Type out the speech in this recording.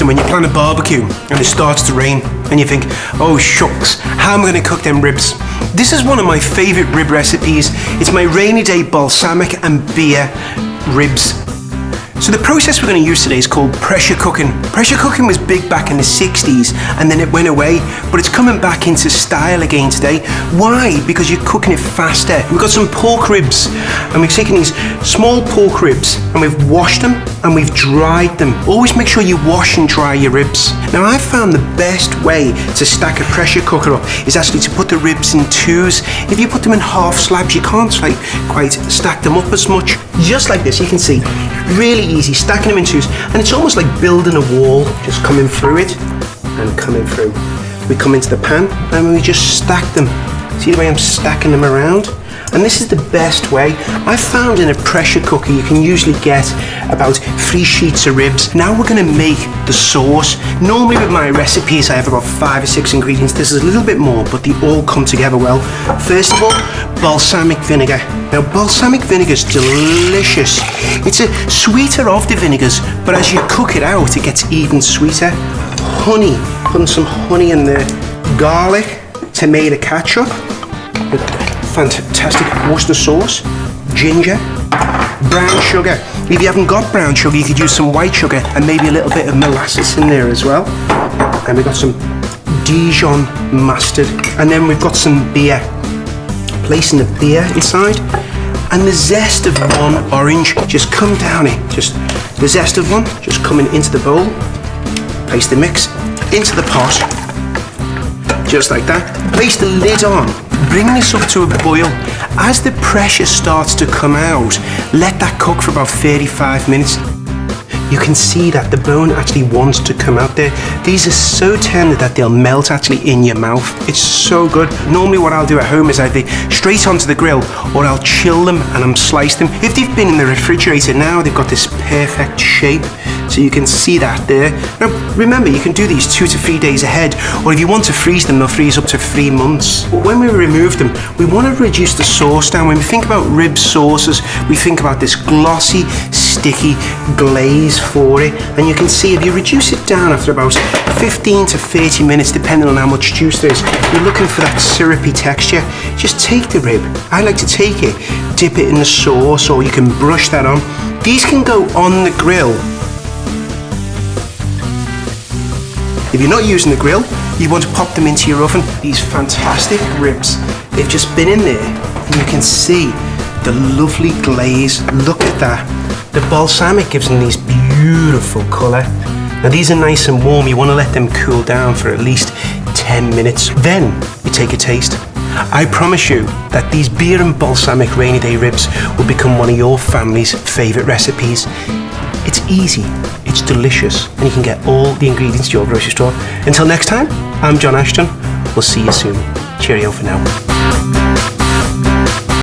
often when you plan a barbecue and it starts to rain and you think, oh shucks, how am I going to cook them ribs? This is one of my favourite rib recipes. It's my rainy day balsamic and beer ribs. So the process we're going to use today is called pressure cooking. Pressure cooking was big back in the 60s and then it went away, but it's coming back into style again today. Why? Because you're cooking it faster. We've got some pork ribs and we've taken these small pork ribs and we've washed them and we've dried them. Always make sure you wash and dry your ribs. Now I've found the best way to stack a pressure cooker up is actually to put the ribs in twos. If you put them in half slabs, you can't quite stack them up as much. Just like this, you can see, really easy, stacking them in twos, and it's almost like building a wall, just coming through it and coming through. We come into the pan and we just stack them. See the way I'm stacking them around? And this is the best way. I've found in a pressure cooker you can usually get about 3 sheets of ribs. Now we're going to make the sauce. Normally with my recipes I have about 5 or 6 ingredients. This is a little bit more, but they all come together well. First of all, balsamic vinegar. Now balsamic vinegar is delicious. It's a sweeter of the vinegars, but as you cook it out it gets even sweeter. Honey, putting some honey in there. Garlic, tomato ketchup, fantastic Worcester sauce, ginger, brown sugar. If you haven't got brown sugar, you could use some white sugar and maybe a little bit of molasses in there as well. And we've got some Dijon mustard, and then we've got some beer. Placing the beer inside, and the zest of one orange. Just come down it. Just the zest of one, just coming into the bowl. Place the mix into the pot, just like that. Place the lid on. Bring this up to a boil. As the pressure starts to come out, let that cook for about 35 minutes. You can see that the bone actually wants to come out there. These are so tender that they'll melt actually in your mouth. It's so good. Normally what I'll do at home is either straight onto the grill or I'll chill them and I'm slice them. If they've been in the refrigerator now, they've got this perfect shape. So you can see that there. Now remember, you can do these 2 to 3 days ahead, or if you want to freeze them, they'll freeze up to 3 months. But when we remove them, we want to reduce the sauce down. When we think about rib sauces, we think about this glossy, sticky glaze for it. And you can see if you reduce it down after about 15 to 30 minutes, depending on how much juice there is, you're looking for that syrupy texture. Just take the rib. I like to take it, dip it in the sauce, or you can brush that on. These can go on the grill. If you're not using the grill, you want to pop them into your oven. These fantastic ribs, they've just been in there and you can see the lovely glaze. Look at that. The balsamic gives them this beautiful colour. Now these are nice and warm. You want to let them cool down for at least 10 minutes. Then you take a taste. I promise you that these beer and balsamic rainy day ribs will become one of your family's favourite recipes. It's easy, it's delicious, and you can get all the ingredients at your grocery store. Until next time, I'm John Ashton. We'll see you soon. Cheerio for now.